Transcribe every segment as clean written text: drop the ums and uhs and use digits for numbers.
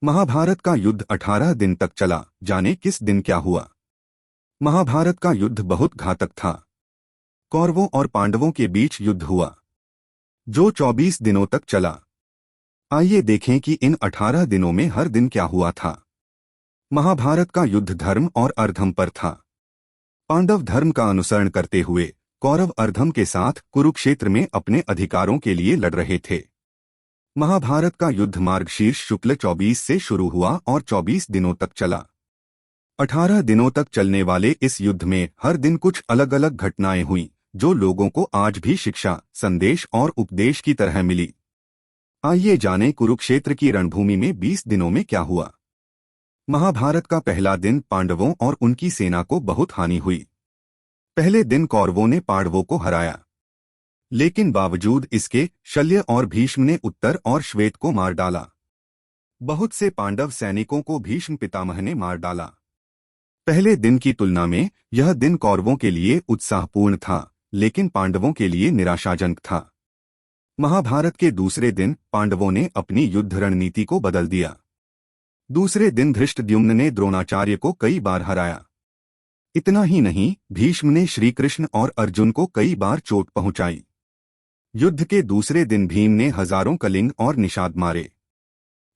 महाभारत का युद्ध 18 दिन तक चला। जाने किस दिन क्या हुआ। महाभारत का युद्ध बहुत घातक था। कौरवों और पांडवों के बीच युद्ध हुआ जो 24 दिनों तक चला। आइए देखें कि इन 18 दिनों में हर दिन क्या हुआ था। महाभारत का युद्ध धर्म और अधर्म पर था। पांडव धर्म का अनुसरण करते हुए कौरव अधर्म के साथ कुरुक्षेत्र में अपने अधिकारों के लिए लड़ रहे थे। महाभारत का युद्ध मार्गशीर्ष शुक्ल 24 से शुरू हुआ और 24 दिनों तक चला। 18 दिनों तक चलने वाले इस युद्ध में हर दिन कुछ अलग अलग घटनाएं हुईं जो लोगों को आज भी शिक्षा, संदेश और उपदेश की तरह मिली। आइए जानें कुरुक्षेत्र की रणभूमि में 20 दिनों में क्या हुआ। महाभारत का पहला दिन पांडवों और उनकी सेना को बहुत हानि हुई। पहले दिन कौरवों ने पांडवों को हराया, लेकिन बावजूद इसके शल्य और भीष्म ने उत्तर और श्वेत को मार डाला। बहुत से पांडव सैनिकों को भीष्म पितामह ने मार डाला। पहले दिन की तुलना में यह दिन कौरवों के लिए उत्साहपूर्ण था, लेकिन पांडवों के लिए निराशाजनक था। महाभारत के दूसरे दिन पांडवों ने अपनी युद्ध रणनीति को बदल दिया। दूसरे दिन धृष्टद्युम्न ने द्रोणाचार्य को कई बार हराया। इतना ही नहीं, भीष्म ने श्री कृष्ण और अर्जुन को कई बार चोट पहुंचाई। युद्ध के दूसरे दिन भीम ने हजारों कलिंग और निषाद मारे।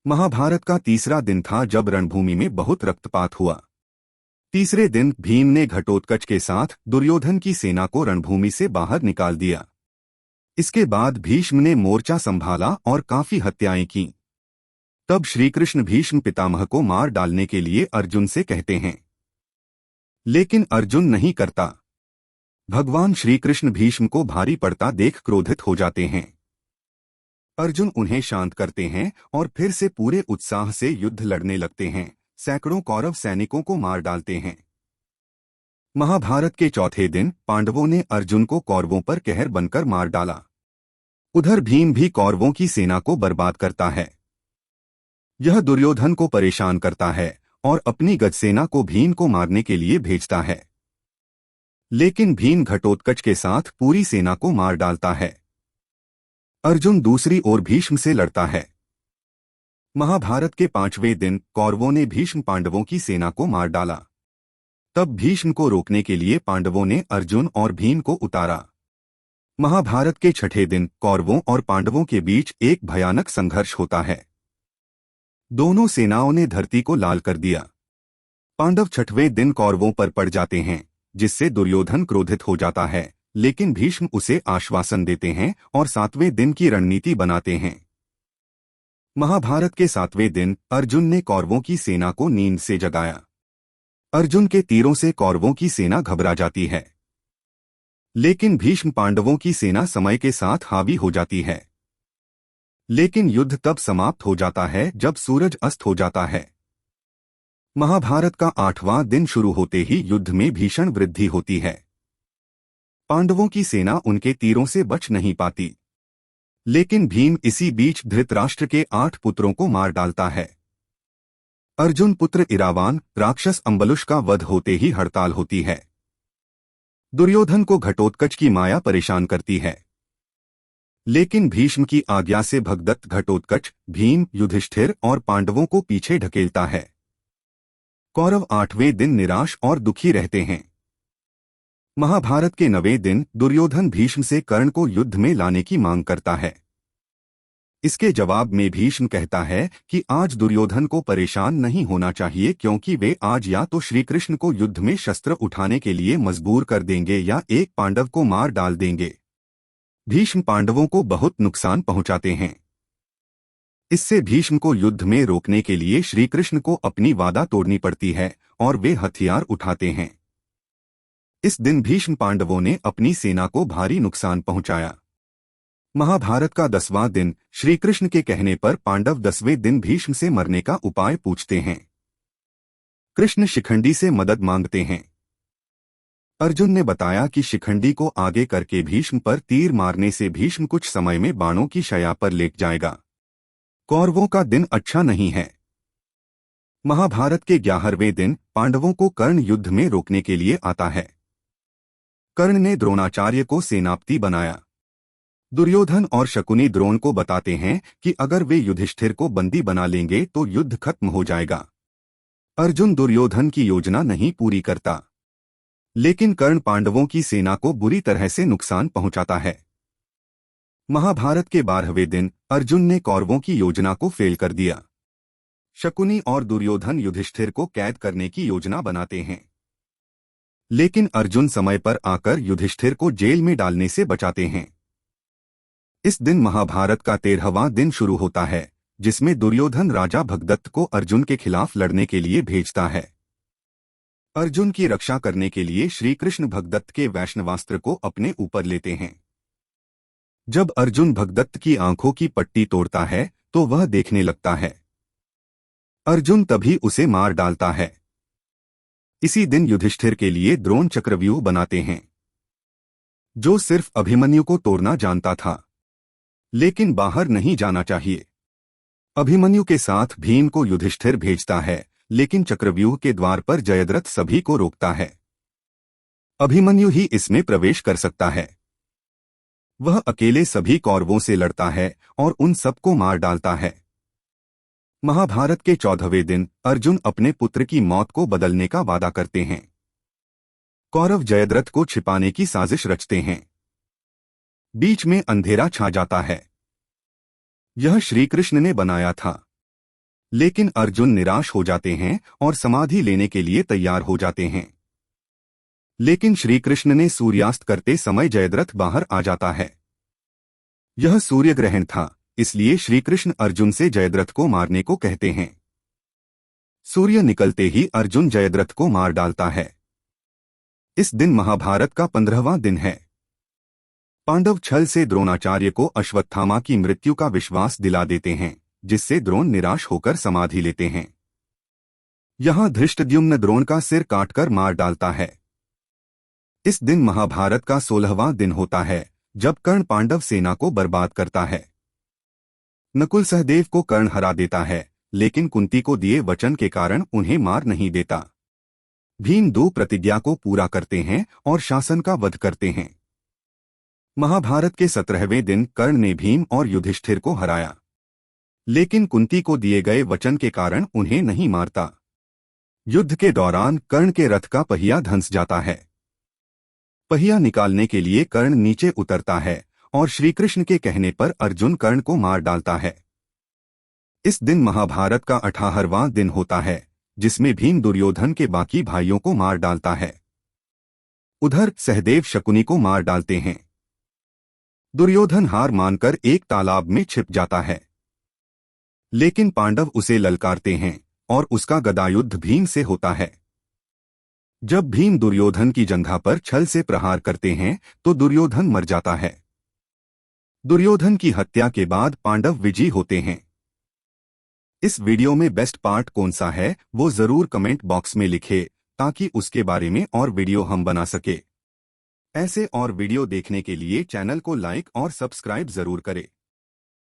महाभारत का तीसरा दिन था जब रणभूमि में बहुत रक्तपात हुआ। तीसरे दिन भीम ने घटोत्कच के साथ दुर्योधन की सेना को रणभूमि से बाहर निकाल दिया। इसके बाद भीष्म ने मोर्चा संभाला और काफी हत्याएं की। तब श्रीकृष्ण भीष्म पितामह को मार डालने के लिए अर्जुन से कहते हैं, लेकिन अर्जुन नहीं करता। भगवान श्री कृष्ण भीष्म को भारी पड़ता देख क्रोधित हो जाते हैं। अर्जुन उन्हें शांत करते हैं और फिर से पूरे उत्साह से युद्ध लड़ने लगते हैं। सैकड़ों कौरव सैनिकों को मार डालते हैं। महाभारत के चौथे दिन पांडवों ने अर्जुन को कौरवों पर कहर बनकर मार डाला। उधर भीम भी कौरवों की सेना को बर्बाद करता है। यह दुर्योधन को परेशान करता है और अपनी गजसेना को भीम को मारने के लिए भेजता है, लेकिन भीम घटोत्कच के साथ पूरी सेना को मार डालता है। अर्जुन दूसरी ओर भीष्म से लड़ता है। महाभारत के पांचवें दिन कौरवों ने भीष्म पांडवों की सेना को मार डाला। तब भीष्म को रोकने के लिए पांडवों ने अर्जुन और भीम को उतारा। महाभारत के छठे दिन कौरवों और पांडवों के बीच एक भयानक संघर्ष होता है। दोनों सेनाओं ने धरती को लाल कर दिया। पांडव छठवें दिन कौरवों पर पड़ जाते हैं, जिससे दुर्योधन क्रोधित हो जाता है, लेकिन भीष्म उसे आश्वासन देते हैं और सातवें दिन की रणनीति बनाते हैं। महाभारत के सातवें दिन अर्जुन ने कौरवों की सेना को नींद से जगाया। अर्जुन के तीरों से कौरवों की सेना घबरा जाती है, लेकिन भीष्म पांडवों की सेना समय के साथ हावी हो जाती है। लेकिन युद्ध तब समाप्त हो जाता है जब सूरज अस्त हो जाता है। महाभारत का आठवां दिन शुरू होते ही युद्ध में भीषण वृद्धि होती है। पांडवों की सेना उनके तीरों से बच नहीं पाती, लेकिन भीम इसी बीच धृतराष्ट्र के 8 पुत्रों को मार डालता है। अर्जुन पुत्र इरावान राक्षस अंबलुष का वध होते ही हड़ताल होती है। दुर्योधन को घटोत्कच की माया परेशान करती है, लेकिन भीष्म की आज्ञा से भगदत्त घटोत्कच, भीम, युधिष्ठिर और पांडवों को पीछे ढकेलता है। कौरव 8वें दिन निराश और दुखी रहते हैं। महाभारत के 9वें दिन दुर्योधन भीष्म से कर्ण को युद्ध में लाने की मांग करता है। इसके जवाब में भीष्म कहता है कि आज दुर्योधन को परेशान नहीं होना चाहिए, क्योंकि वे आज या तो श्री कृष्ण को युद्ध में शस्त्र उठाने के लिए मजबूर कर देंगे या एक पांडव को मार डाल देंगे। भीष्म पांडवों को बहुत नुकसान पहुंचाते हैं। इससे भीष्म को युद्ध में रोकने के लिए श्री कृष्ण को अपनी वादा तोड़नी पड़ती है और वे हथियार उठाते हैं। इस दिन भीष्म पांडवों ने अपनी सेना को भारी नुकसान पहुंचाया। महाभारत का 10वां दिन श्री कृष्ण के कहने पर पांडव 10वें दिन भीष्म से मरने का उपाय पूछते हैं। कृष्ण शिखंडी से मदद मांगते हैं। अर्जुन ने बताया कि शिखंडी को आगे करके भीष्म पर तीर मारने से भीष्म कुछ समय में बाणों की शैया पर लेट जाएगा। कौरवों का दिन अच्छा नहीं है। महाभारत के 11वें दिन पांडवों को कर्ण युद्ध में रोकने के लिए आता है। कर्ण ने द्रोणाचार्य को सेनापति बनाया। दुर्योधन और शकुनी द्रोण को बताते हैं कि अगर वे युधिष्ठिर को बंदी बना लेंगे तो युद्ध खत्म हो जाएगा। अर्जुन दुर्योधन की योजना नहीं पूरी करता, लेकिन कर्ण पांडवों की सेना को बुरी तरह से नुकसान पहुंचाता है। महाभारत के 12वें दिन अर्जुन ने कौरवों की योजना को फेल कर दिया। शकुनी और दुर्योधन युधिष्ठिर को कैद करने की योजना बनाते हैं, लेकिन अर्जुन समय पर आकर युधिष्ठिर को जेल में डालने से बचाते हैं। इस दिन महाभारत का 13वां दिन शुरू होता है, जिसमें दुर्योधन राजा भगदत्त को अर्जुन के खिलाफ लड़ने के लिए भेजता है। अर्जुन की रक्षा करने के लिए श्री कृष्ण भगदत्त के वैष्णवास्त्र को अपने ऊपर लेते हैं। जब अर्जुन भगदत्त की आंखों की पट्टी तोड़ता है तो वह देखने लगता है। अर्जुन तभी उसे मार डालता है। इसी दिन युधिष्ठिर के लिए द्रोण चक्रव्यूह बनाते हैं, जो सिर्फ अभिमन्यु को तोड़ना जानता था, लेकिन बाहर नहीं जाना चाहिए। अभिमन्यु के साथ भीम को युधिष्ठिर भेजता है, लेकिन चक्रव्यूह के द्वार पर जयद्रथ सभी को रोकता है। अभिमन्यु ही इसमें प्रवेश कर सकता है। वह अकेले सभी कौरवों से लड़ता है और उन सबको मार डालता है। महाभारत के 14वें दिन अर्जुन अपने पुत्र की मौत को बदलने का वादा करते हैं। कौरव जयद्रथ को छिपाने की साजिश रचते हैं। बीच में अंधेरा छा जाता है। यह श्री कृष्ण ने बनाया था, लेकिन अर्जुन निराश हो जाते हैं और समाधि लेने के लिए तैयार हो जाते हैं। लेकिन श्री कृष्ण ने सूर्यास्त करते समय जयद्रथ बाहर आ जाता है। यह सूर्य ग्रहण था, इसलिए श्री कृष्ण अर्जुन से जयद्रथ को मारने को कहते हैं। सूर्य निकलते ही अर्जुन जयद्रथ को मार डालता है। इस दिन महाभारत का 15वां दिन है। पांडव छल से द्रोणाचार्य को अश्वत्थामा की मृत्यु का विश्वास दिला देते हैं, जिससे द्रोण निराश होकर समाधि लेते हैं। यहां धृष्टद्युम्न द्रोण का सिर काटकर मार डालता है। इस दिन महाभारत का 16वां दिन होता है, जब कर्ण पांडव सेना को बर्बाद करता है। नकुल सहदेव को कर्ण हरा देता है, लेकिन कुंती को दिए वचन के कारण उन्हें मार नहीं देता। भीम 2 प्रतिज्ञा को पूरा करते हैं और शासन का वध करते हैं। महाभारत के 17वें दिन कर्ण ने भीम और युधिष्ठिर को हराया, लेकिन कुंती को दिए गए वचन के कारण उन्हें नहीं मारता। युद्ध के दौरान कर्ण के रथ का पहिया धंस जाता है। पहिया निकालने के लिए कर्ण नीचे उतरता है और श्रीकृष्ण के कहने पर अर्जुन कर्ण को मार डालता है। इस दिन महाभारत का 18वां दिन होता है, जिसमें भीम दुर्योधन के बाकी भाइयों को मार डालता है। उधर सहदेव शकुनी को मार डालते हैं। दुर्योधन हार मानकर एक तालाब में छिप जाता है, लेकिन पांडव उसे ललकारते हैं और उसका गदायुद्ध भीम से होता है। जब भीम दुर्योधन की जंघा पर छल से प्रहार करते हैं तो दुर्योधन मर जाता है। दुर्योधन की हत्या के बाद पांडव विजयी होते हैं। इस वीडियो में बेस्ट पार्ट कौन सा है वो जरूर कमेंट बॉक्स में लिखे, ताकि उसके बारे में और वीडियो हम बना सके। ऐसे और वीडियो देखने के लिए चैनल को लाइक और सब्सक्राइब जरूर करें।